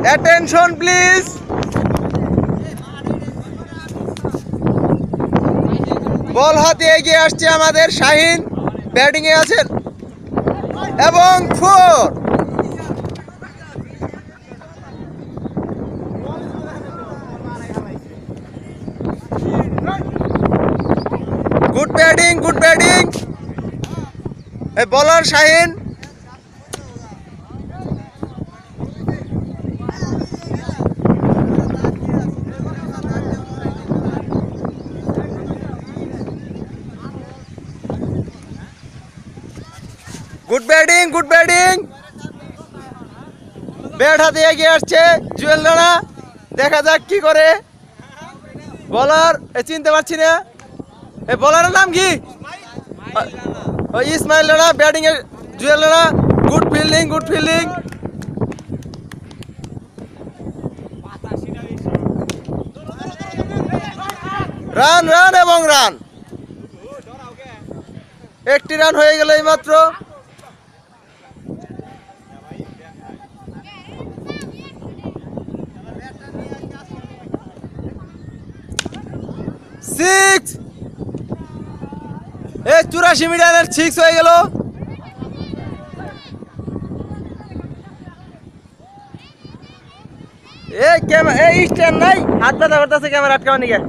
Attention please. বল হাতে এগিয়ে আসছে আমাদের শাহিন, ব্যাটিং এ আছেন এবং 4। Good batting, good batting. এই বলার Shaheen. Good batting, good batting. Bat হাতে এগিয়ে আসছে জুয়েল রানা, দেখা যাক কি করে। বলার চিনতে পারছি না, এই বলারের নাম কি? ইসমাইল রানা, ব্যাটিং এ Jewel Rana. Good fielding, good fielding. Run, run এবং রান। একটি রান হয়ে গেল এই মাত্র। সিক্স। 84 মিটারের 6 হয়ে গেল। এই স্ট্যান্ড নাই, হাত ব্যথা করতেছে ক্যামেরা আটকাবার নিকে।